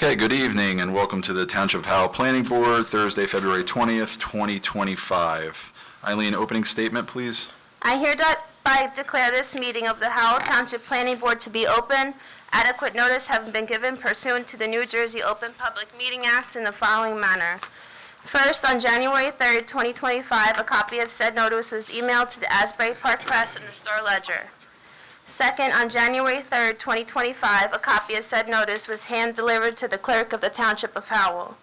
Okay, good evening and welcome to the Township of Howell Planning Board, Thursday, February 20th, 2025. Eileen, opening statement, please. I hereby declare this meeting of the Howell Township Planning Board to be open. Adequate notice having been given pursuant to the New Jersey Open Public Meeting Act in the following manner. First, on January 3rd, 2025, a copy of said notice was emailed to the Asbury Park Press and the Star Ledger. Second, on January 3rd, 2025, a copy of said notice was hand-delivered to the clerk of the Township of Howell.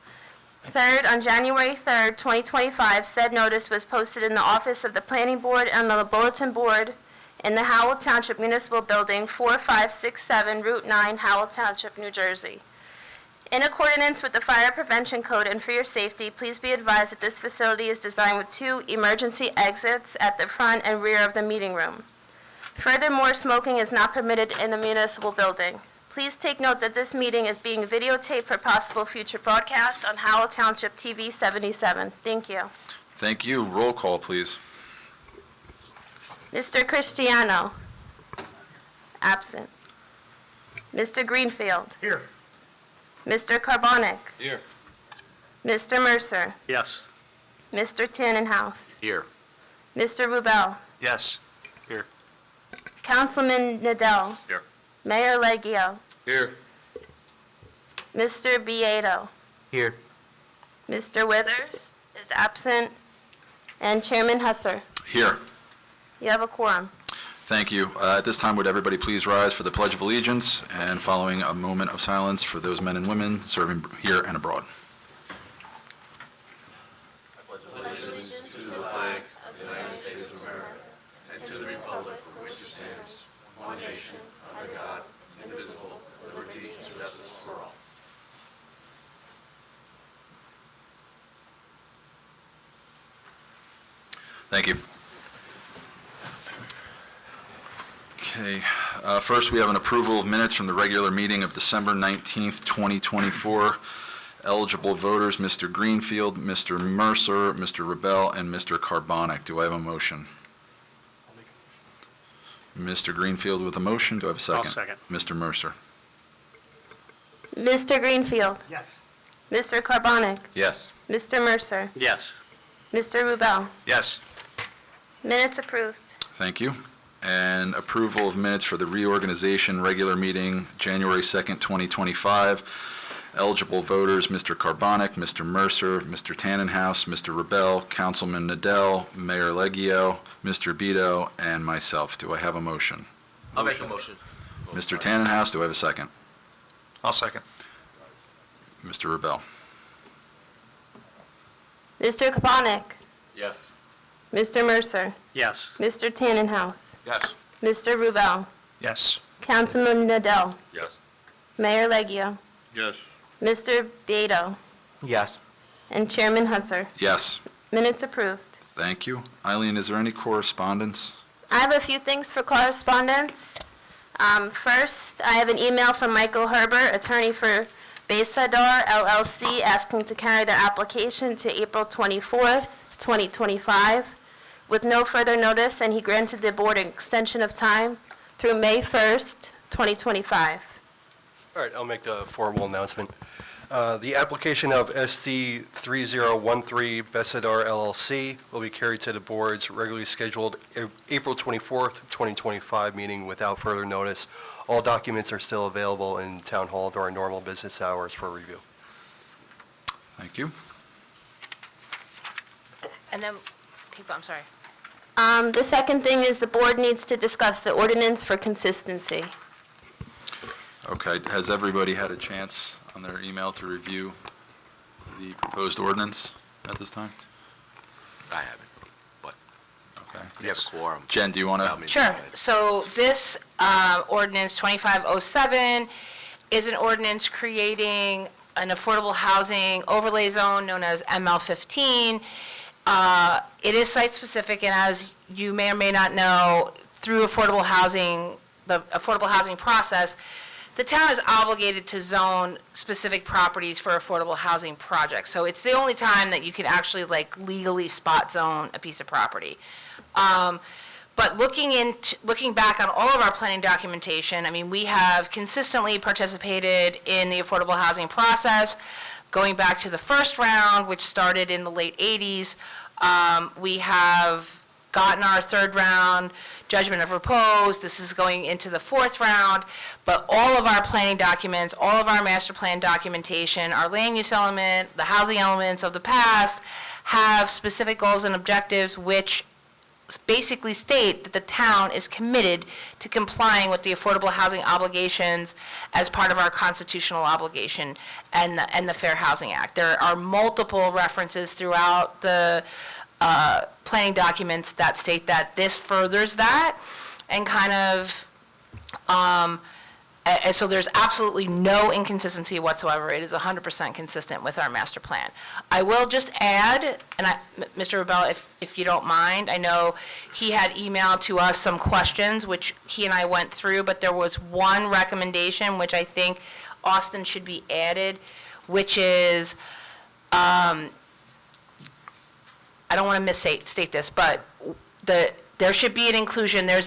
Third, on January 3rd, 2025, said notice was posted in the office of the Planning Board and on the Bulletin Board in the Howell Township Municipal Building, 4567 Route 9, Howell Township, New Jersey. In accordance with the Fire Prevention Code and for your safety, please be advised that this facility is designed with 2 emergency exits at the front and rear of the meeting room. Furthermore, smoking is not permitted in the municipal building. Please take note that this meeting is being videotaped for possible future broadcasts on Howell Township TV 77. Thank you. Thank you. Roll call, please. Mr. Cristiano. Absent. Mr. Greenfield. Here. Mr. Carbonic. Here. Mr. Mercer. Yes. Mr. Tannenhouse. Here. Mr. Rubel. Yes. Here. Councilman Nadell. Here. Mayor Leggio. Here. Mr. Beato. Here. Mr. Withers is absent. And Chairman Husser. Here. You have a quorum. Thank you. At this time, would everybody please rise for the Pledge of Allegiance and following a moment of silence for those men and women serving here and abroad. Thank you. Okay, first we have an approval of minutes from the regular meeting of December 19th, 2024. Eligible voters, Mr. Greenfield, Mr. Mercer, Mr. Rebel, and Mr. Carbonic. Do I have a motion? Mr. Greenfield with a motion. Do I have a second? I'll second. Mr. Mercer. Mr. Greenfield. Yes. Mr. Carbonic. Yes. Mr. Mercer. Yes. Mr. Rubel. Yes. Minutes approved. Thank you. And approval of minutes for the reorganization regular meeting, January 2nd, 2025. Eligible voters, Mr. Carbonic, Mr. Mercer, Mr. Tannenhouse, Mr. Rebel, Councilman Nadell, Mayor Leggio, Mr. Beato, and myself. Do I have a motion? I'll make a motion. Mr. Tannenhouse, do I have a second? I'll second. Mr. Rebel. Mr. Carbonic. Yes. Mr. Mercer. Yes. Mr. Tannenhouse. Yes. Mr. Rubel. Yes. Councilman Nadell. Yes. Mayor Leggio. Yes. Mr. Beato. Yes. And Chairman Husser. Yes. Minutes approved. Thank you. Eileen, is there any correspondence? I have a few things for correspondence. First, I have an email from Michael Herbert, attorney for Besadar LLC, asking to carry their application to April 24th, 2025, with no further notice, and he granted the board an extension of time through May 1st, 2025. All right, I'll make the formal announcement. The application of SD 3013 Besadar LLC will be carried to the board's regularly scheduled April 24th, 2025 meeting without further notice. All documents are still available in Town Hall during normal business hours for review. Thank you. And then, keep going, I'm sorry. The second thing is the board needs to discuss the ordinance for consistency. Okay, has everybody had a chance on their email to review the proposed ordinance at this time? I haven't, but Okay. you have a quorum. Jen, do you want to? Sure. So this ordinance 2507 is an ordinance creating an affordable housing overlay zone known as ML15. It is site-specific, and as you may or may not know, through the affordable housing process, the town is obligated to zone specific properties for affordable housing projects. So it's the only time that you can actually legally spot zone a piece of property. But looking back on all of our planning documentation, I mean, we have consistently participated in the affordable housing process, going back to the first round, which started in the late 80s. We have gotten our third round judgment of repose. This is going into the fourth round. But all of our planning documents, all of our master plan documentation, our land use element, the housing elements of the past, have specific goals and objectives which basically state that the town is committed to complying with the affordable housing obligations as part of our constitutional obligation and the Fair Housing Act. There are multiple references throughout the planning documents that state that this furthers that, and kind of, and so there's absolutely no inconsistency whatsoever. It is 100% consistent with our master plan. I will just add, and Mr. Rebel, if you don't mind, I know he had emailed to us some questions, which he and I went through, but there was one recommendation, which I think Austin should be added, which is, I don't want to misstate this, but there should be an inclusion. There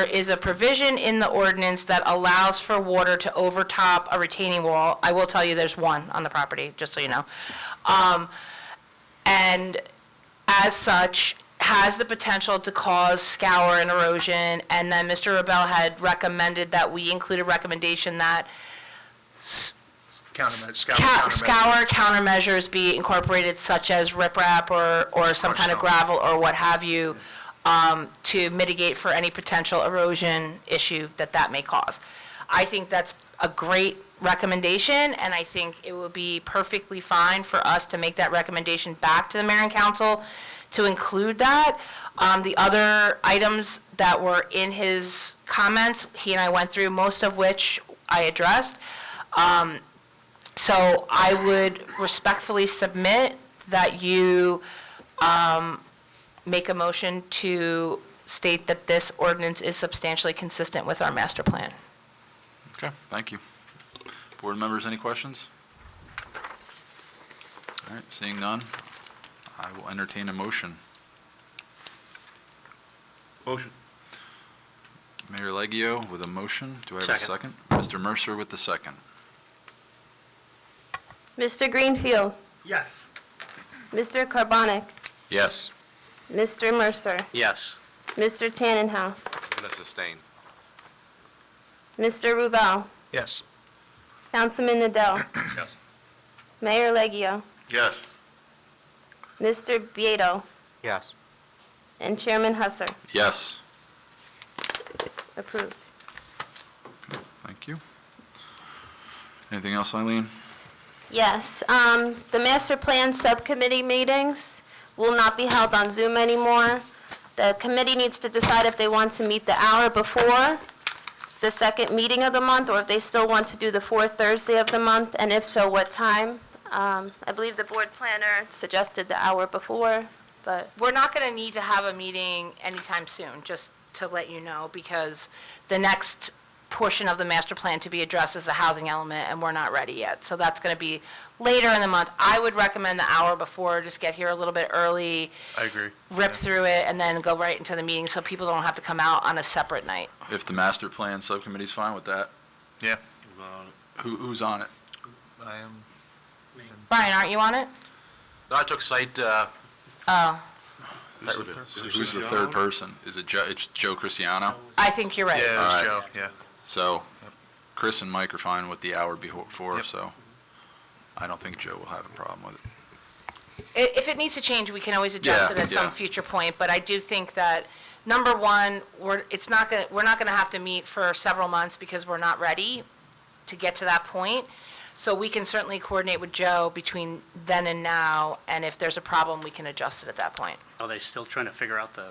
is a provision in the ordinance that allows for water to overtop a retaining wall. I will tell you there's one on the property, just so you know. And as such, has the potential to cause scour and erosion. And then Mr. Rebel had recommended that we include a recommendation that scour countermeasures be incorporated, such as riprap or some kind of gravel or what have you, to mitigate for any potential erosion issue that may cause. I think that's a great recommendation, and I think it would be perfectly fine for us to make that recommendation back to the mayor and council to include that. The other items that were in his comments, he and I went through, most of which I addressed. So I would respectfully submit that you make a motion to state that this ordinance is substantially consistent with our master plan. Okay, thank you. Board members, any questions? All right, seeing none, I will entertain a motion. Motion. Mayor Leggio with a motion. Do I have a Second. second? Mr. Mercer with the second. Mr. Greenfield, Yes. Mr. Carbonic, Yes. Mr. Mercer, Yes. Mr. Tannenhouse, I'm going to sustain. Mr. Rubel, Yes. Councilman Nadell, Yes. Mayor Leggio, Yes. Mr. Beato, Yes. and Chairman Husser. Yes. Approved. Thank you. Anything else, Eileen? Yes, the master plan subcommittee meetings will not be held on Zoom anymore. The committee needs to decide if they want to meet the hour before the second meeting of the month, or if they still want to do the fourth Thursday of the month, and if so, what time. I believe the board planner suggested the hour before, but We're not going to need to have a meeting anytime soon, just to let you know, because the next portion of the master plan to be addressed is the housing element, and we're not ready yet. So that's going to be later in the month. I would recommend the hour before, just get here a little bit early, I agree. rip through it, and then go right into the meeting, so people don't have to come out on a separate night. If the master plan subcommittee's fine with that, Yeah. who's on it? I am. Brian, aren't you on it? No, I took site, Oh, Who's the third person? Is it it's Joe Cristiano? I think you're right. Yeah, it All was right. Joe, yeah. So Chris and Mike are fine with the hour before, Yep. so I don't think Joe will have a problem with it. If it needs to change, we can always adjust Yeah, it at some yeah. future point, but I do think that, number one, we're not going to have to meet for several months because we're not ready to get to that point. So we can certainly coordinate with Joe between then and now, and if there's a problem, we can adjust it at that point. Are they still trying to figure out the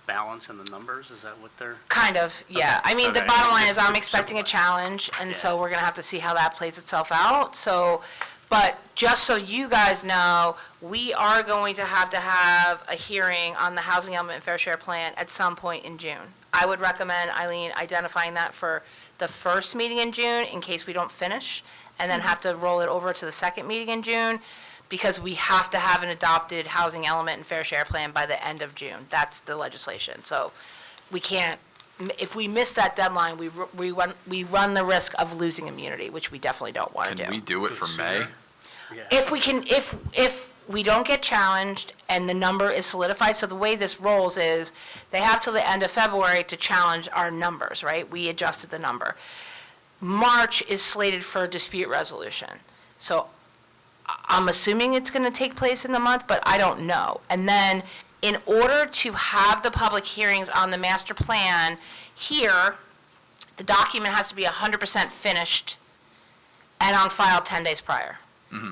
balance and the numbers? Is that what they're? Kind of, yeah. I mean, the Okay. bottom line is I'm expecting a challenge, and so we're going to have to see how that plays itself out. So, but just so you guys know, we are going to have a hearing on the housing element and fair share plan at some point in June. I would recommend, Eileen, identifying that for the first meeting in June in case we don't finish, and then have to roll it over to the second meeting in June, because we have to have an adopted housing element and fair share plan by the end of June. That's the legislation. So we can't, if we miss that deadline, we run the risk of losing immunity, which we definitely don't want to do. Can we do it for May? If we can, if we don't get challenged and the number is solidified, so the way this rolls is, they have till the end of February to challenge our numbers, right? We adjusted the number. March is slated for dispute resolution. So I'm assuming it's going to take place in the month, but I don't know. And then, in order to have the public hearings on the master plan here, the document has to be 100% finished and on file 10 days prior.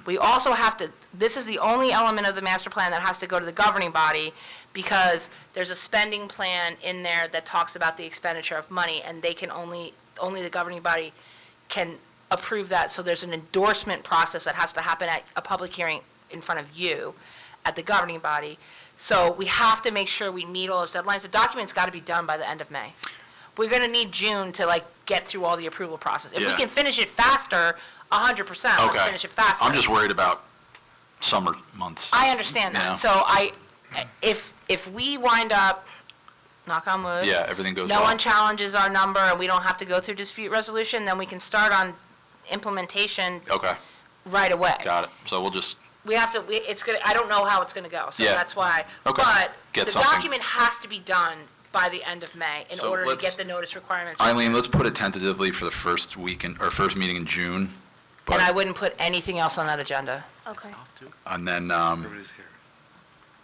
We also have to, this is the only element of the master plan that has to go to the governing body, because there's a spending plan in there that talks about the expenditure of money, and they can only the governing body can approve that. So there's an endorsement process that has to happen at a public hearing in front of you at the governing body. So we have to make sure we meet all those deadlines. The document's got to be done by the end of May. We're going to need June to get through all the approval process. If we Yeah. can finish it faster, 100%, let's Okay. finish it faster. I'm just worried about summer months. I understand Yeah. that. So if we wind up, knock on wood. Yeah, everything goes No well. one challenges our number and we don't have to go through dispute resolution, then we can start on implementation Okay, right away. got it. So we'll just, We have to, I don't know how it's gonna go, so Yeah. that's why. Okay. But Get the something. document has to be done by the end of May in So order to let's- get the notice requirements. Eileen, let's put it tentatively for the first first meeting in June. And I But, wouldn't put anything else on that agenda. Okay. and then, Everybody's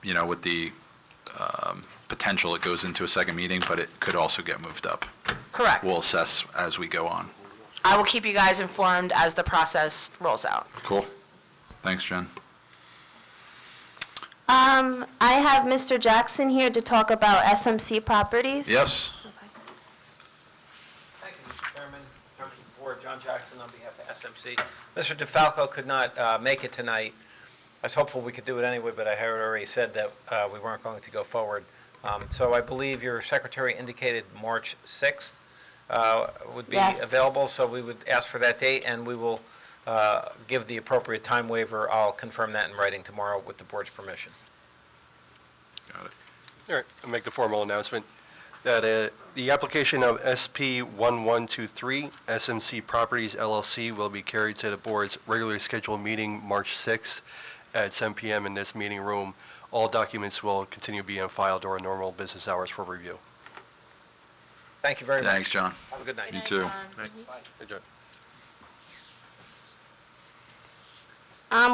here. with the potential, it goes into a second meeting, but it could also get moved up. Correct. We'll assess as we go on. I will keep you guys informed as the process rolls out. Cool. Thanks, Jen. I have Mr. Jackson here to talk about SMC properties. Yes? Thank you, Mr. Chairman, members of the board, John Jackson on behalf of SMC. Mr. DeFalco could not make it tonight. I was hopeful we could do it anyway, but I had already said that we weren't going to go forward. So I believe your secretary indicated March 6th would be Yes. available, so we would ask for that date, and we will give the appropriate time waiver. I'll confirm that in writing tomorrow with the board's permission. Got it. All right, I'll make the formal announcement that the application of SP 1123 SMC Properties LLC will be carried to the board's regularly scheduled meeting March 6th at 7 p.m. in this meeting room. All documents will continue to be on file during normal business hours for review. Thank you very much. Thanks, John. Have a good night. You too. Good job.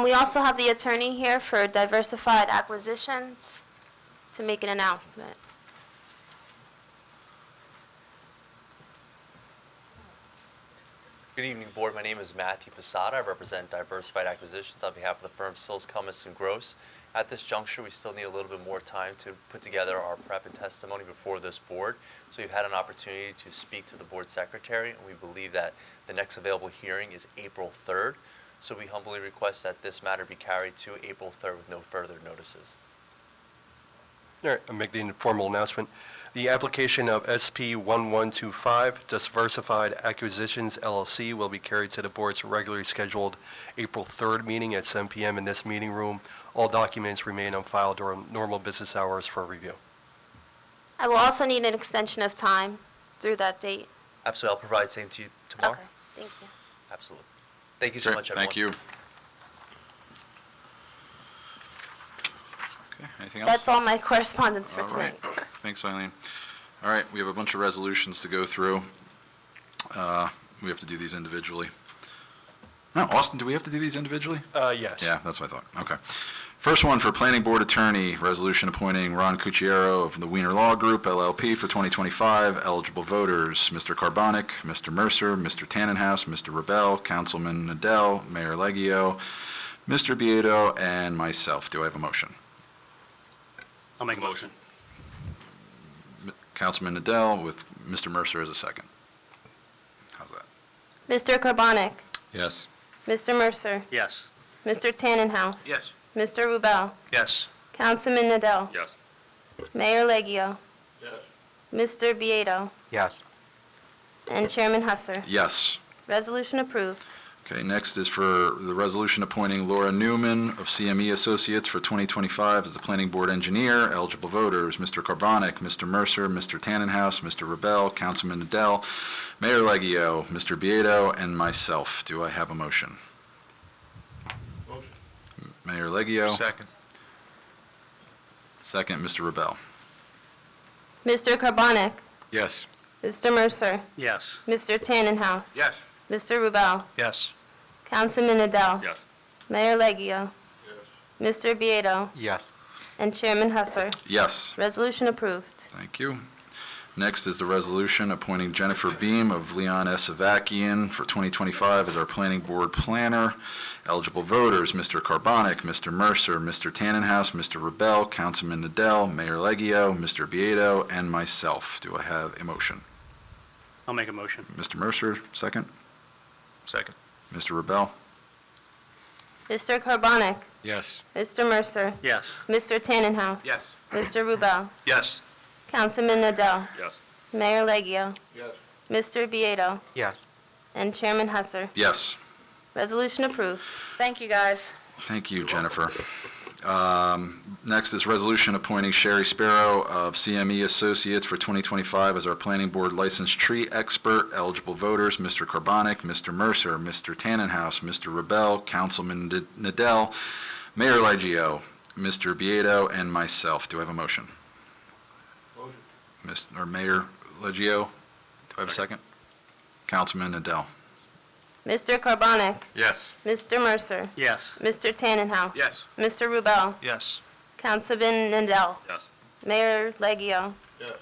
We also have the attorney here for diversified acquisitions to make an announcement. Good evening, Board. My name is Matthew Posada. I represent Diversified Acquisitions on behalf of the firm Sills, Cummins & Gross. At this juncture, we still need a little bit more time to put together our prep and testimony before this board. So you've had an opportunity to speak to the board secretary, and we believe that the next available hearing is April 3rd. So we humbly request that this matter be carried to April 3rd with no further notices. All right, I'm making the formal announcement. The application of SP 1125 Diversified Acquisitions LLC will be carried to the board's regularly scheduled April 3rd meeting at 7 p.m. in this meeting room. All documents remain on file during normal business hours for review. I will also need an extension of time through that date. Absolutely. I'll provide same to you tomorrow. Okay, thank you. Absolutely. Thank you so Great, much, everyone. thank you. Okay, anything else? That's all my correspondence for All right. tonight. Thanks, Eileen. All right, we have a bunch of resolutions to go through. We have to do these individually. No, Austin, do we have to do these individually? Yes. Yeah, that's what I thought. Okay. First one for Planning Board Attorney, resolution appointing Ron Cucchiaro of the Wiener Law Group LLP for 2025. Eligible voters, Mr. Carbonic, Mr. Mercer, Mr. Tannenhouse, Mr. Rebel, Councilman Nadell, Mayor Leggio, Mr. Beato, and myself. Do I have a motion? I'll make a motion. Councilman Nadell with Mr. Mercer as a second. How's that? Mr. Carbonic, Yes. Mr. Mercer, Yes. Mr. Tannenhouse. Yes. Mr. Rubel, Yes. Councilman Nadell, Yes. Mayor Leggio, Mr. Beato, Yes. and Chairman Husser. Yes. Resolution approved. Okay, next is for the resolution appointing Laura Newman of CME Associates for 2025 as the planning board engineer. Eligible voters, Mr. Carbonic, Mr. Mercer, Mr. Tannenhouse, Mr. Rebel, Councilman Adele, Mayor Leggio, Mr. Beato, and myself. Do I have a motion? Motion. Mayor Leggio. Second. Second, Mr. Rebel. Mr. Carbonic, Yes. Mr. Mercer, Yes. Mr. Tannenhouse. Yes. Mr. Rubel, Yes. Councilman Adele, Yes. Mayor Leggio, Mr. Beato, Yes. and Chairman Husser. Yes. Resolution approved. Thank you. Next is the resolution appointing Jennifer Beam of Leon S. Avakian for 2025 as our planning board planner. Eligible voters, Mr. Carbonic, Mr. Mercer, Mr. Tannenhouse, Mr. Rebel, Councilman Adele, Mayor Leggio, Mr. Beato, and myself. Do I have a motion? I'll make a motion. Mr. Mercer, second. Second. Mr. Rebel? Mr. Carbonic, Yes. Mr. Mercer, Yes. Mr. Tannenhouse. Yes. Mr. Rubel, Yes. Councilman Adele, Yes. Mayor Leggio, Yes. Mr. Beato, Yes. and Chairman Husser. Yes. Resolution approved. Thank you, guys. Thank you, Jennifer. Next is resolution appointing Sherry Sparrow of CME Associates for 2025 as our planning board licensed tree expert. Eligible voters, Mr. Carbonic, Mr. Mercer, Mr. Tannenhouse, Mr. Rebel, Councilman Nadell, Mayor Leggio, Mr. Beato, and myself. Do I have a motion? Motion. Mayor Leggio, do I have a second? Councilman Nadell. Mr. Carbonic, Yes. Mr. Mercer, Yes. Mr. Tannenhouse. Yes. Mr. Rubel, Yes. Councilman Nadell, Yes. Mayor Leggio, Yes.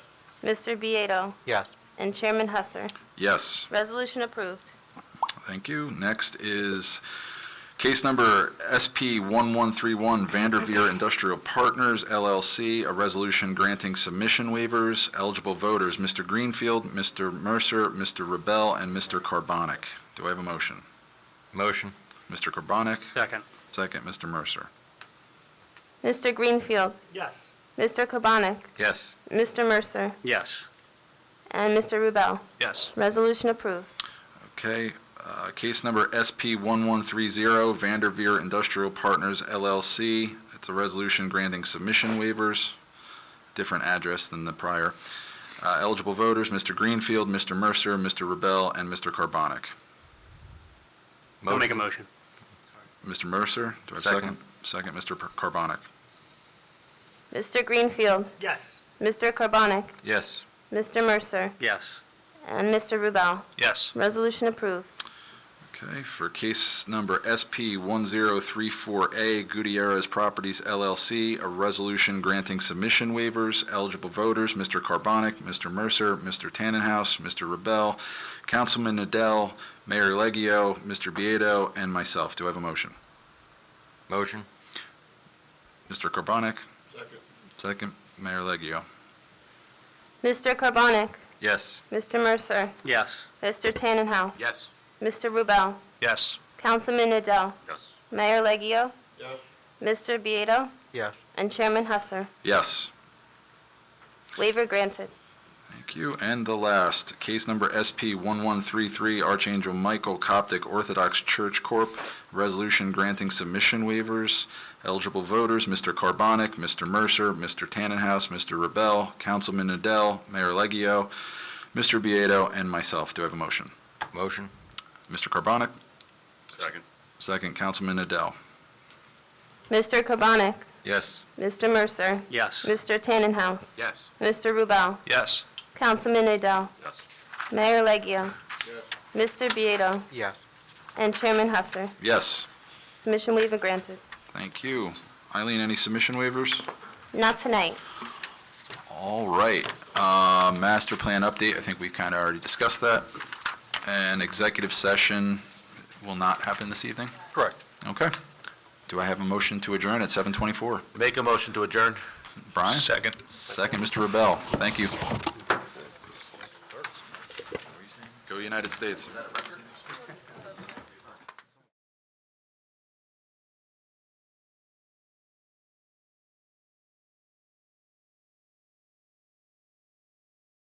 Mr. Beato, Yes. and Chairman Husser. Yes. Resolution approved. Thank you. Next is case number SP 1131 Vanderveer Industrial Partners LLC, a resolution granting submission waivers. Eligible voters, Mr. Greenfield, Mr. Mercer, Mr. Rebel, and Mr. Carbonic. Do I have a motion? Motion. Mr. Carbonic, Second. second, Mr. Mercer. Mr. Greenfield, Yes. Mr. Carbonic, Yes. Mr. Mercer, Yes. and Mr. Rubel. Yes. Resolution approved. Okay, case number SP 1130 Vanderveer Industrial Partners LLC. It's a resolution granting submission waivers, different address than the prior. Eligible voters, Mr. Greenfield, Mr. Mercer, Mr. Rebel, and Mr. Carbonic. I'll make a motion. Mr. Mercer, do I have a second? Second, Mr. Carbonic. Mr. Greenfield, Yes. Mr. Carbonic, Yes. Mr. Mercer, Yes. and Mr. Rubel. Yes. Resolution approved. Okay, for case number SP 1034A Gutierrez Properties LLC, a resolution granting submission waivers. Eligible voters, Mr. Carbonic, Mr. Mercer, Mr. Tannenhouse, Mr. Rebel, Councilman Nadell, Mayor Leggio, Mr. Beato, and myself. Do I have a motion? Motion. Mr. Carbonic, Second. second, Mayor Leggio. Mr. Carbonic, Yes. Mr. Mercer, Yes. Mr. Tannenhouse. Yes. Mr. Rubel, Yes. Councilman Adele, Yes. Mayor Leggio, Yes. Mr. Beato, Yes. and Chairman Husser. Yes. Waiver granted. Thank you. And the last, case number SP 1133 Archangel Michael Coptic Orthodox Church Corp., resolution granting submission waivers. Eligible voters, Mr. Carbonic, Mr. Mercer, Mr. Tannenhouse, Mr. Rebel, Councilman Adele, Mayor Leggio, Mr. Beato, and myself. Do I have a motion? Motion. Mr. Carbonic, Second. second, Councilman Adele. Mr. Carbonic, Yes. Mr. Mercer, Yes. Mr. Tannenhouse. Yes. Mr. Rubel, Yes. Councilman Adele, Yes. Mayor Leggio, Yes. Mr. Beato, Yes. and Chairman Husser. Yes. Submission waiver granted. Thank you. Eileen, any submission waivers? Not tonight. All right. Master plan update, I think we kind of already discussed that. And executive session will not happen this evening? Correct. Okay. Do I have a motion to adjourn at 7:24? Make a motion to adjourn. Brian? Second. Second, Mr. Rebel. Thank you. Go United States.